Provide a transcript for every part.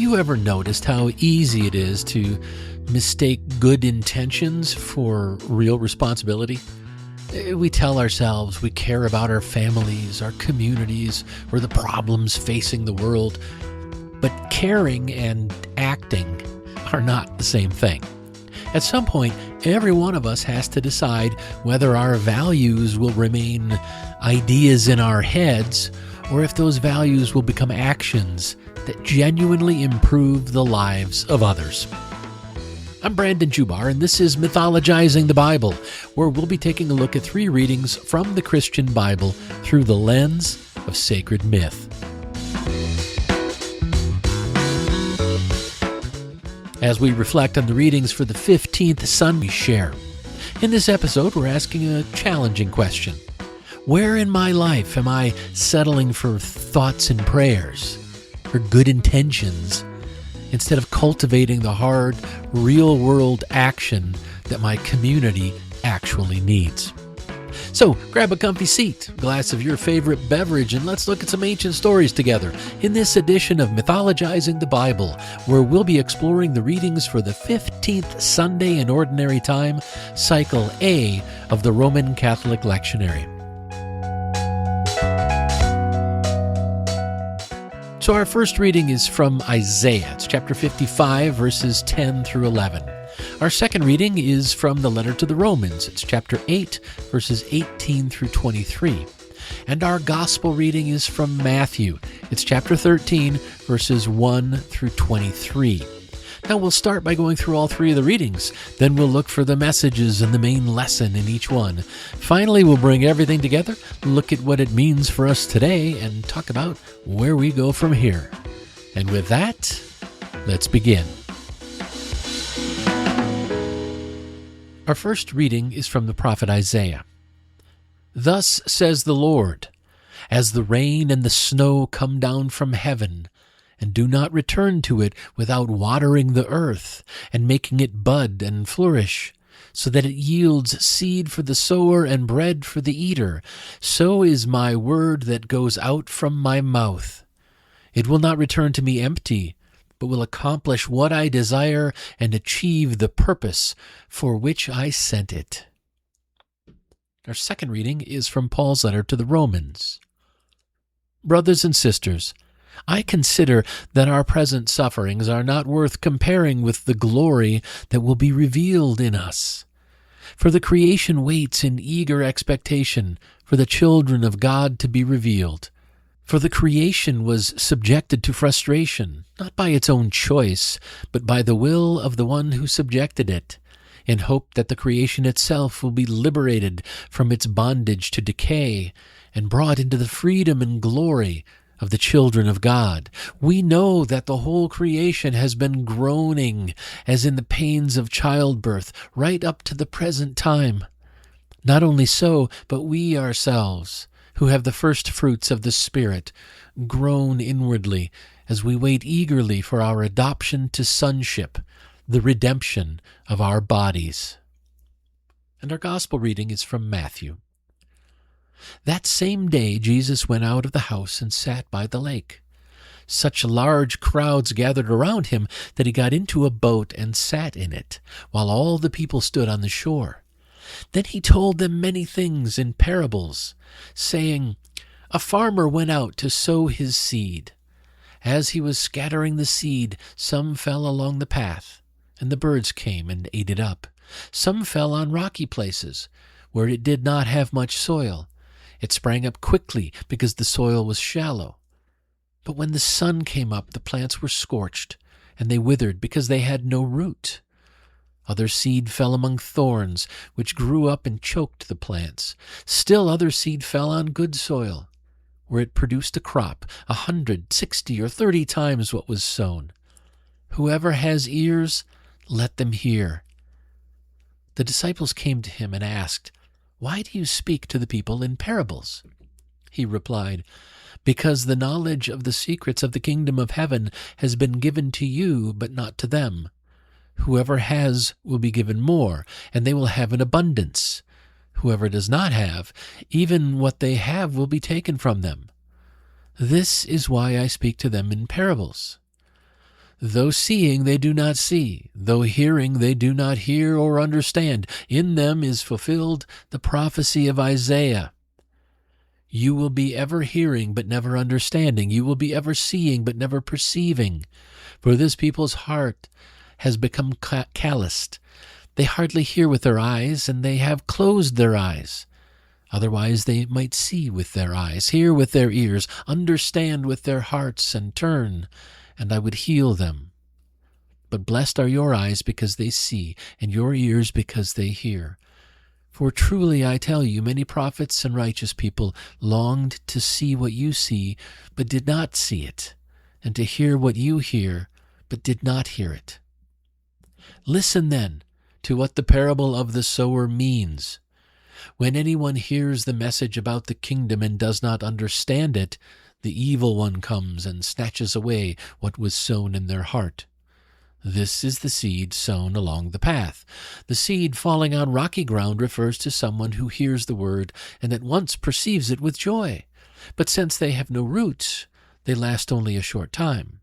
you ever noticed how easy it is to mistake good intentions for real responsibility? We tell ourselves we care about our families, our communities, or the problems facing the world, but caring and acting are not the same thing. At some point, every one of us has to decide whether our values will remain ideas in our heads or if those values will become actions that genuinely improve the lives of others. I'm Brandon Jubar, and this is Mythologizing the Bible, where we'll be taking a look at 3 readings from the Christian Bible through the lens of sacred myth. As we reflect on the readings for the 15th Sunday we share. In this episode, we're asking a challenging question. Where in my life am I settling for thoughts and prayers, for good intentions, instead of cultivating the hard, real-world action that my community actually needs? So, grab a comfy seat, a glass of your favorite beverage, and let's look at some ancient stories together in this edition of Mythologizing the Bible, where we'll be exploring the readings for the 15th Sunday in Ordinary Time, Cycle A of the Roman Catholic Lectionary. So our first reading is from Isaiah. It's chapter 55, verses 10 through 11. Our second reading is from the letter to the Romans. It's chapter 8, verses 18 through 23. And our gospel reading is from Matthew. It's chapter 13, verses 1 through 23. Now we'll start by going through all 3 of the readings. Then we'll look for the messages and the main lesson in each one. Finally, we'll bring everything together, look at what it means for us today, and talk about where we go from here. And with that, let's begin. Our first reading is from the prophet Isaiah. Thus says the Lord, as the rain and the snow come down from heaven, and do not return to it without watering the earth and making it bud and flourish, so that it yields seed for the sower and bread for the eater, so is my word that goes out from my mouth. It will not return to me empty, but will accomplish what I desire and achieve the purpose for which I sent it. Our second reading is from Paul's letter to the Romans. Brothers and sisters, I consider that our present sufferings are not worth comparing with the glory that will be revealed in us. For the creation waits in eager expectation for the children of God to be revealed. For the creation was subjected to frustration, not by its own choice, but by the will of the one who subjected it, in hope that the creation itself will be liberated from its bondage to decay and brought into the freedom and glory of the children of God. We know that the whole creation has been groaning as in the pains of childbirth right up to the present time. Not only so, but we ourselves, who have the first fruits of the Spirit, groan inwardly as we wait eagerly for our adoption to sonship, the redemption of our bodies. And our gospel reading is from Matthew. That same day Jesus went out of the house and sat by the lake. Such large crowds gathered around him that he got into a boat and sat in it, while all the people stood on the shore. Then he told them many things in parables, saying, A farmer went out to sow his seed. As he was scattering the seed, some fell along the path, and the birds came and ate it up. Some fell on rocky places, where it did not have much soil. It sprang up quickly because the soil was shallow. But when the sun came up, the plants were scorched, and they withered because they had no root. Other seed fell among thorns, which grew up and choked the plants. Still other seed fell on good soil, where it produced a crop 100, 60, or 30 times what was sown. Whoever has ears, let them hear. The disciples came to him and asked, Why do you speak to the people in parables? He replied, Because the knowledge of the secrets of the kingdom of heaven has been given to you, but not to them. Whoever has will be given more, and they will have an abundance. Whoever does not have, even what they have will be taken from them. This is why I speak to them in parables. Though seeing, they do not see. Though hearing, they do not hear or understand. In them is fulfilled the prophecy of Isaiah. You will be ever hearing, but never understanding. You will be ever seeing, but never perceiving. For this people's heart has become calloused. They hardly hear with their eyes, and they have closed their eyes. Otherwise they might see with their eyes, hear with their ears, understand with their hearts, and turn, and I would heal them. But blessed are your eyes because they see, and your ears because they hear. For truly I tell you, many prophets and righteous people longed to see what you see, but did not see it, and to hear what you hear, but did not hear it. Listen then to what the parable of the sower means. When anyone hears the message about the kingdom and does not understand it, the evil one comes and snatches away what was sown in their heart. This is the seed sown along the path. The seed falling on rocky ground refers to someone who hears the word and at once perceives it with joy. But since they have no roots, they last only a short time.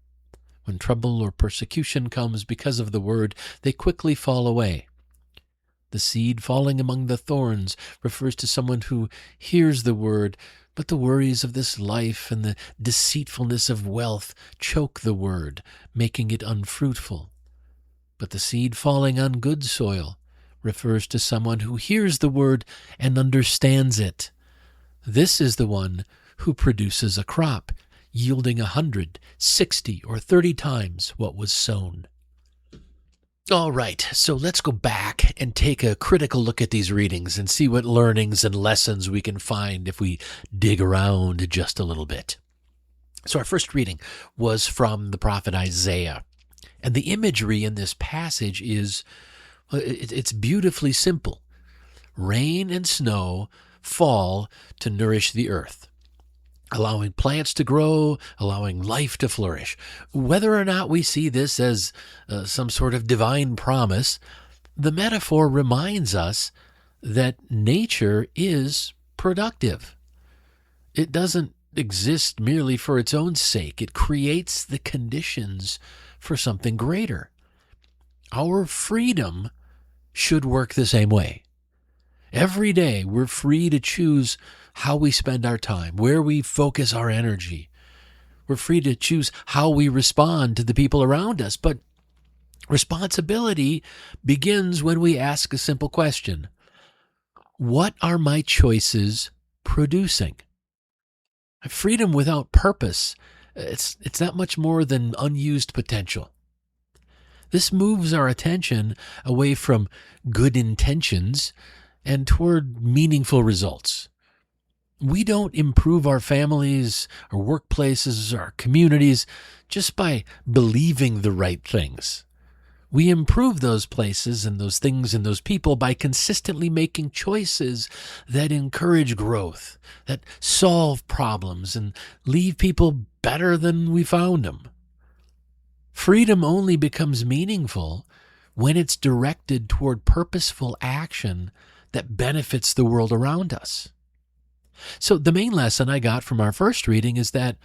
When trouble or persecution comes because of the word, they quickly fall away. The seed falling among the thorns refers to someone who hears the word, but the worries of this life and the deceitfulness of wealth choke the word, making it unfruitful. But the seed falling on good soil refers to someone who hears the word and understands it. This is the one who produces a crop, yielding 100, 60, or 30 times what was sown. All right, so let's go back and take a critical look at these readings and see what learnings and lessons we can find if we dig around just a little bit. So our first reading was from the prophet Isaiah. And the imagery in this passage is, it's beautifully simple. Rain and snow fall to nourish the earth, allowing plants to grow, allowing life to flourish. Whether or not we see this as some sort of divine promise, the metaphor reminds us that nature is productive. It doesn't exist merely for its own sake. It creates the conditions for something greater. Our freedom should work the same way. Every day we're free to choose how we spend our time, where we focus our energy. We're free to choose how we respond to the people around us. But responsibility begins when we ask a simple question. What are my choices producing? Freedom without purpose, it's not much more than unused potential. This moves our attention away from good intentions and toward meaningful results. We don't improve our families, our workplaces, our communities just by believing the right things. We improve those places and those things and those people by consistently making choices that encourage growth, that solve problems and leave people better than we found them. Freedom only becomes meaningful when it's directed toward purposeful action that benefits the world around us. So the main lesson I got from our first reading is that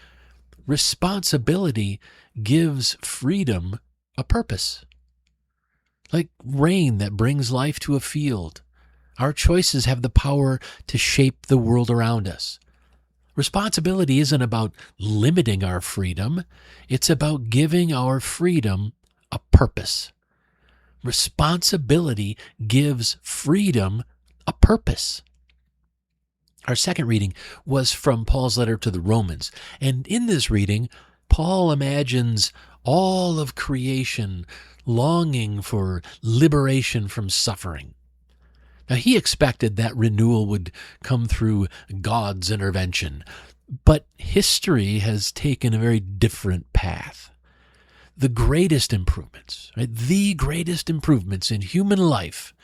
responsibility gives freedom a purpose. Like rain that brings life to a field, our choices have the power to shape the world around us. Responsibility isn't about limiting our freedom. It's about giving our freedom a purpose. Responsibility gives freedom a purpose. Our second reading was from Paul's letter to the Romans. And in this reading, Paul imagines all of creation longing for liberation from suffering. Now, he expected that renewal would come through God's intervention, but history has taken a very different path. The greatest improvements, the greatest improvements in human life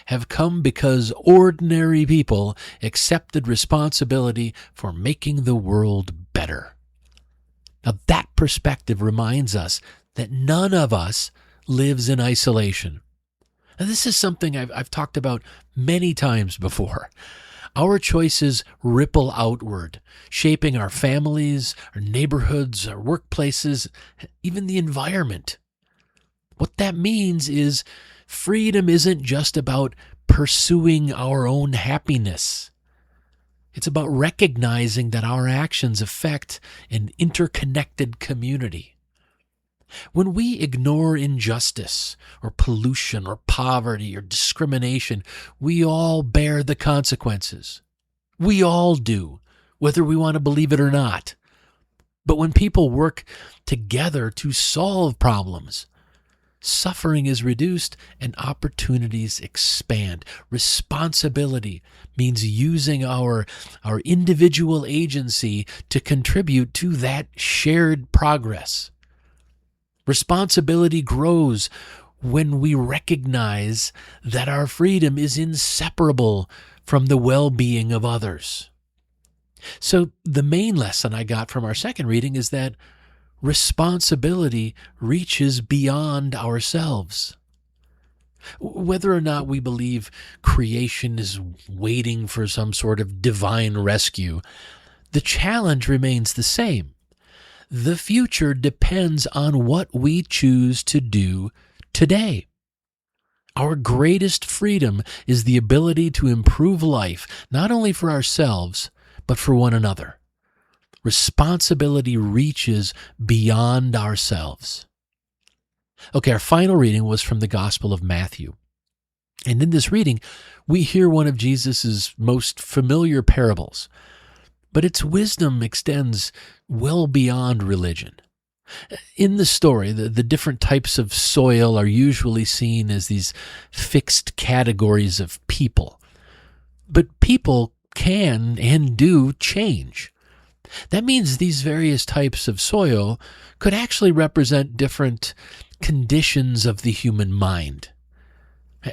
have come because ordinary people accepted responsibility for making the world better. Now, that perspective reminds us that none of us lives in isolation. And this is something I've talked about many times before. Our choices ripple outward, shaping our families, our neighborhoods, our workplaces, even the environment. What that means is freedom isn't just about pursuing our own happiness. It's about recognizing that our actions affect an interconnected community. When we ignore injustice or pollution or poverty or discrimination, we all bear the consequences. We all do, whether we want to believe it or not. But when people work together to solve problems, suffering is reduced and opportunities expand. Responsibility means using our individual agency to contribute to that shared progress. Responsibility grows when we recognize that our freedom is inseparable from the well-being of others. So the main lesson I got from our second reading is that responsibility reaches beyond ourselves. Whether or not we believe creation is waiting for some sort of divine rescue, the challenge remains the same. The future depends on what we choose to do today. Our greatest freedom is the ability to improve life, not only for ourselves, but for one another. Responsibility reaches beyond ourselves. Okay, our final reading was from the Gospel of Matthew. And in this reading, we hear one of Jesus' most familiar parables. But its wisdom extends well beyond religion. In the story, the different types of soil are usually seen as these fixed categories of people. But people can and do change. That means these various types of soil could actually represent different conditions of the human mind.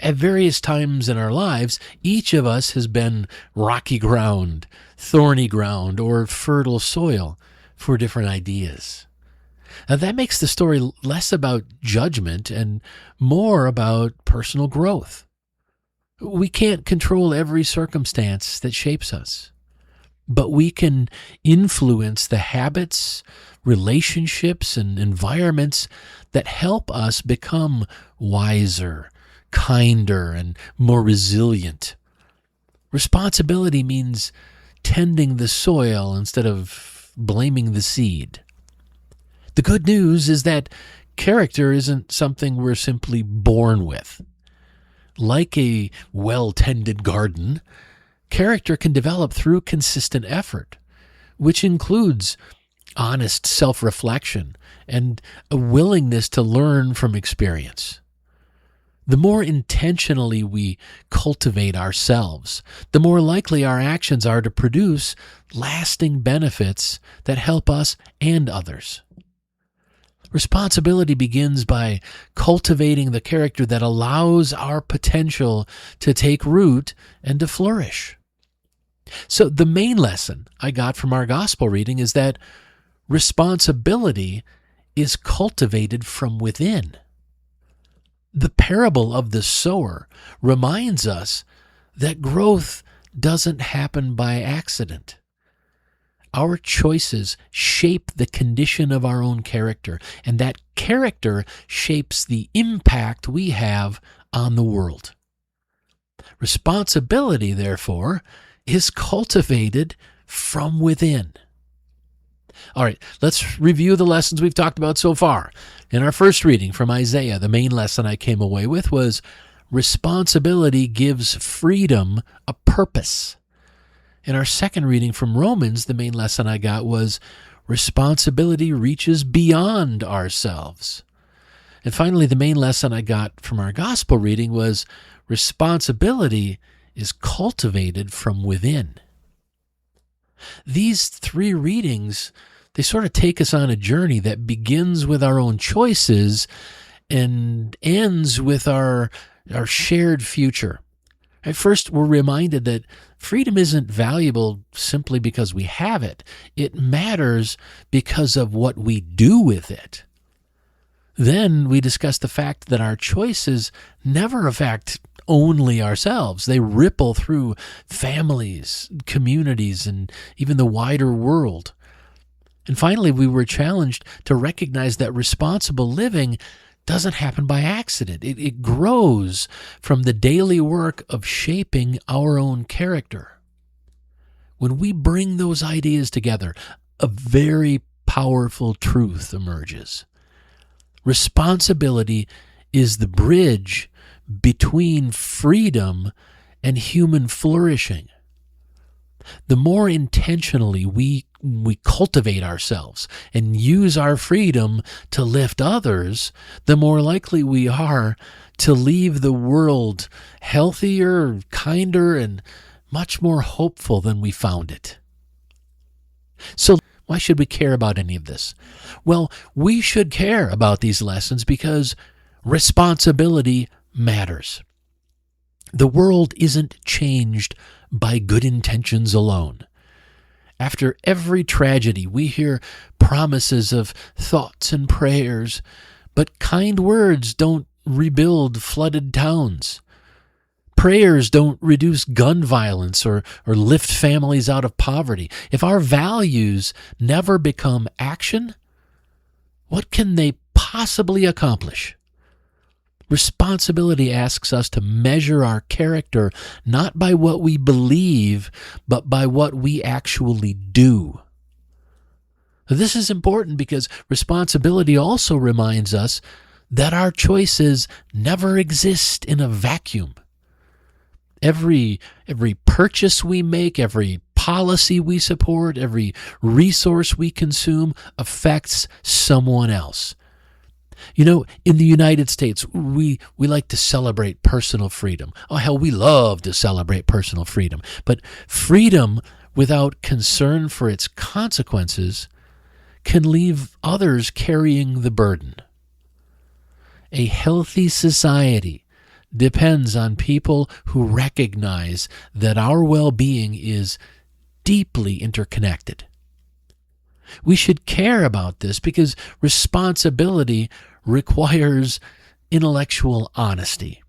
At various times in our lives, each of us has been rocky ground, thorny ground, or fertile soil for different ideas. Now, that makes the story less about judgment and more about personal growth. We can't control every circumstance that shapes us, but we can influence the habits, relationships, and environments that help us become wiser, kinder, and more resilient. Responsibility means tending the soil instead of blaming the seed. The good news is that character isn't something we're simply born with. Like a well-tended garden, character can develop through consistent effort, which includes honest self-reflection and a willingness to learn from experience. The more intentionally we cultivate ourselves, the more likely our actions are to produce lasting benefits that help us and others. Responsibility begins by cultivating the character that allows our potential to take root and to flourish. So the main lesson I got from our gospel reading is that responsibility is cultivated from within. The parable of the sower reminds us that growth doesn't happen by accident. Our choices shape the condition of our own character, and that character shapes the impact we have on the world. Responsibility, therefore, is cultivated from within. All right, let's review the lessons we've talked about so far. In our first reading from Isaiah, the main lesson I came away with was responsibility gives freedom a purpose. In our second reading from Romans, the main lesson I got was responsibility reaches beyond ourselves. And finally, the main lesson I got from our gospel reading was responsibility is cultivated from within. These three readings, they sort of take us on a journey that begins with our own choices and ends with our shared future. At first, we're reminded that freedom isn't valuable simply because we have it. It matters because of what we do with it. Then we discuss the fact that our choices never affect only ourselves. They ripple through families, communities, and even the wider world. And finally, we were challenged to recognize that responsible living doesn't happen by accident. It grows from the daily work of shaping our own character. When we bring those ideas together, a very powerful truth emerges. Responsibility is the bridge between freedom and human flourishing. The more intentionally we cultivate ourselves and use our freedom to lift others, the more likely we are to leave the world healthier, kinder, and much more hopeful than we found it. So why should we care about any of this? Well, we should care about these lessons because responsibility matters. The world isn't changed by good intentions alone. After every tragedy, we hear promises of thoughts and prayers, but kind words don't rebuild flooded towns. Prayers don't reduce gun violence or lift families out of poverty. If our values never become action, what can they possibly accomplish? Responsibility asks us to measure our character not by what we believe, but by what we actually do. This is important because responsibility also reminds us that our choices never exist in a vacuum. Every purchase we make, every policy we support, every resource we consume affects someone else. You know, in the United States, we like to celebrate personal freedom. Oh, hell, we love to celebrate personal freedom. But freedom without concern for its consequences can leave others carrying the burden. A healthy society depends on people who recognize that our well-being is deeply interconnected. We should care about this because responsibility requires intellectual honesty.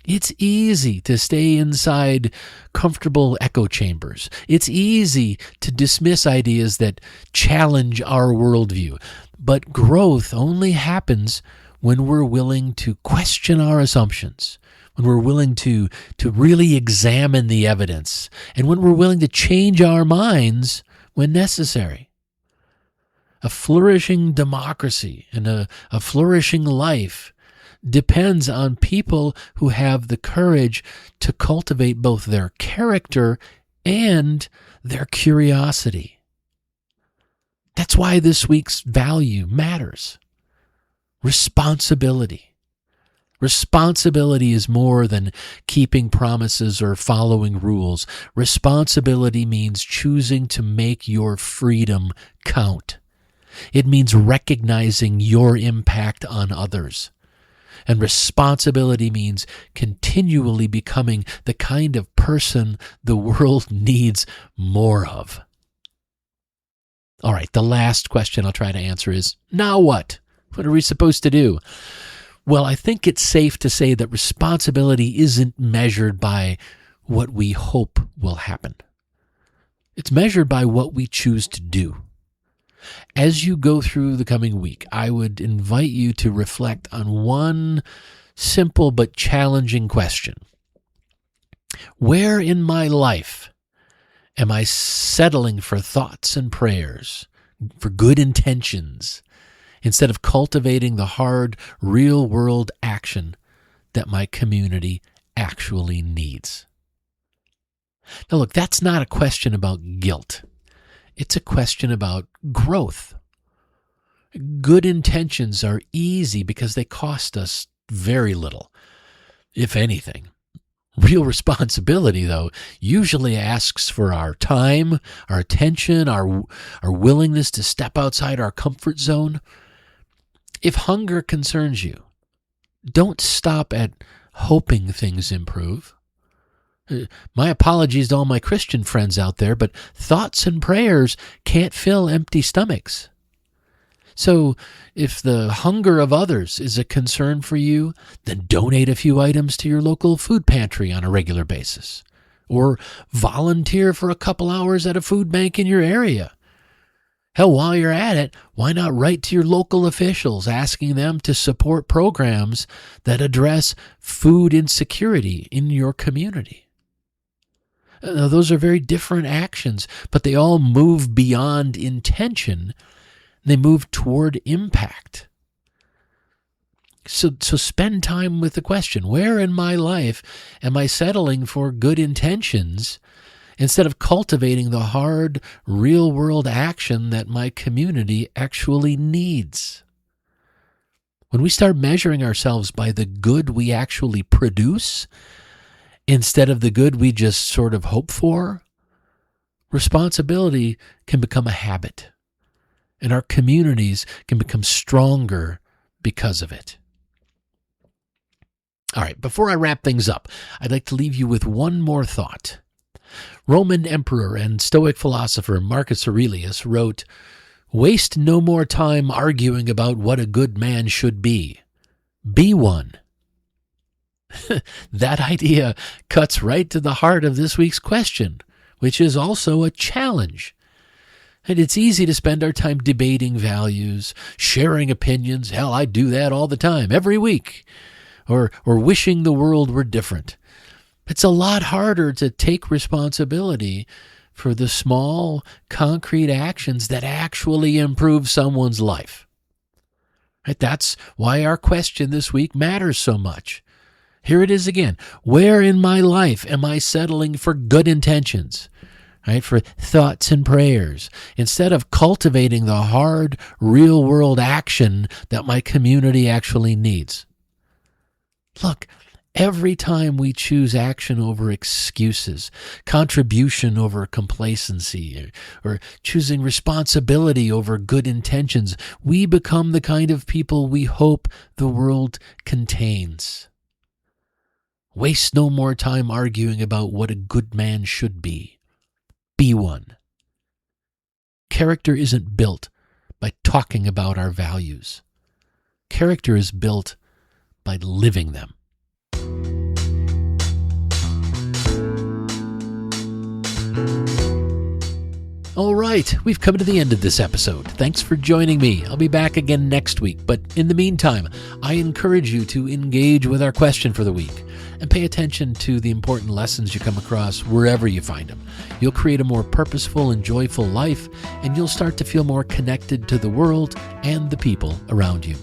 It's easy to stay inside comfortable echo chambers. It's easy to dismiss ideas that challenge our worldview. But growth only happens when we're willing to question our assumptions, when we're willing to really examine the evidence, and when we're willing to change our minds when necessary. A flourishing democracy and a flourishing life depends on people who have the courage to cultivate both their character and their curiosity. That's why this week's value matters. Responsibility. Responsibility is more than keeping promises or following rules. Responsibility means choosing to make your freedom count. It means recognizing your impact on others. And responsibility means continually becoming the kind of person the world needs more of. All right, the last question I'll try to answer is, now what? What are we supposed to do? Well, I think it's safe to say that responsibility isn't measured by what we hope will happen. It's measured by what we choose to do. As you go through the coming week, I would invite you to reflect on one simple but challenging question. Where in my life am I settling for thoughts and prayers, for good intentions, instead of cultivating the hard, real-world action that my community actually needs? Now look, that's not a question about guilt. It's a question about growth. Good intentions are easy because they cost us very little, if anything. Real responsibility, though, usually asks for our time, our attention, our willingness to step outside our comfort zone. If hunger concerns you, don't stop at hoping things improve. My apologies to all my Christian friends out there, but thoughts and prayers can't fill empty stomachs. So if the hunger of others is a concern for you, then donate a few items to your local food pantry on a regular basis. Or volunteer for a couple hours at a food bank in your area. Hell, while you're at it, why not write to your local officials asking them to support programs that address food insecurity in your community? Now, those are very different actions, but they all move beyond intention. They move toward impact. So spend time with the question, where in my life am I settling for good intentions instead of cultivating the hard, real-world action that my community actually needs? When we start measuring ourselves by the good we actually produce instead of the good we just sort of hope for, responsibility can become a habit, and our communities can become stronger because of it. All right, before I wrap things up, I'd like to leave you with one more thought. Roman emperor and Stoic philosopher Marcus Aurelius wrote, "Waste no more time arguing about what a good man should be. Be one." That idea cuts right to the heart of this week's question, which is also a challenge. And it's easy to spend our time debating values, sharing opinions. Hell, I do that all the time, every week. Or wishing the world were different. It's a lot harder to take responsibility for the small, concrete actions that actually improve someone's life. Right? That's why our question this week matters so much. Here it is again. Where in my life am I settling for good intentions? Right? For thoughts and prayers, instead of cultivating the hard, real-world action that my community actually needs. Look, every time we choose action over excuses, contribution over complacency, or choosing responsibility over good intentions, we become the kind of people we hope the world contains. Waste no more time arguing about what a good man should be. Be one. Character isn't built by talking about our values. Character is built by living them. All right, we've come to the end of this episode. Thanks for joining me. I'll be back again next week, but in the meantime, I encourage you to engage with our question for the week and pay attention to the important lessons you come across wherever you find them. You'll create a more purposeful and joyful life, and you'll start to feel more connected to the world and the people around you.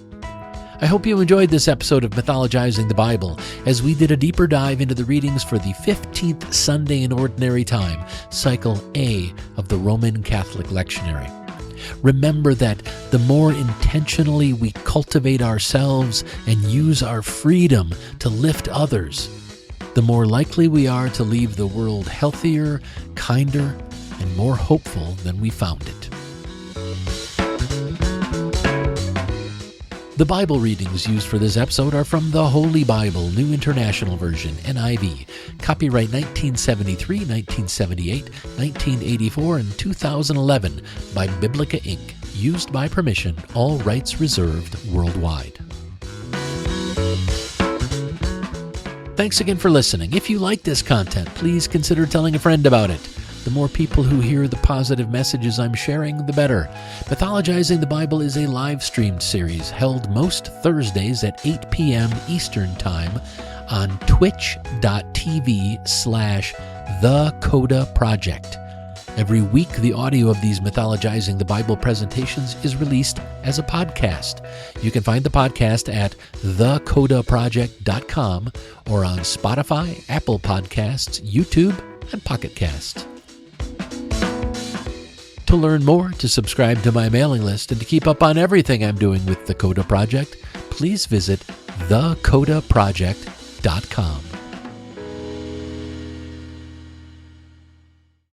I hope you enjoyed this episode of Mythologizing the Bible as we did a deeper dive into the readings for the 15th Sunday in Ordinary Time, Cycle A of the Roman Catholic Lectionary. Remember that the more intentionally we cultivate ourselves and use our freedom to lift others, the more likely we are to leave the world healthier, kinder, and more hopeful than we found it. The Bible readings used for this episode are from the Holy Bible, New International Version, NIV, copyright 1973, 1978, 1984, and 2011 by Biblica Inc., used by permission, all rights reserved worldwide. Thanks again for listening. If you like this content, please consider telling a friend about it. The more people who hear the positive messages I'm sharing, the better. Mythologizing the Bible is a live-streamed series held most Thursdays at 8 p.m. Eastern Time on twitch.tv/thecodaproject. Every week, the audio of these Mythologizing the Bible presentations is released as a podcast. You can find the podcast at thecodaproject.com or on Spotify, Apple Podcasts, YouTube, and Pocket Cast. To learn more, to subscribe to my mailing list, and to keep up on everything I'm doing with the Coda Project, please visit thecodaproject.com.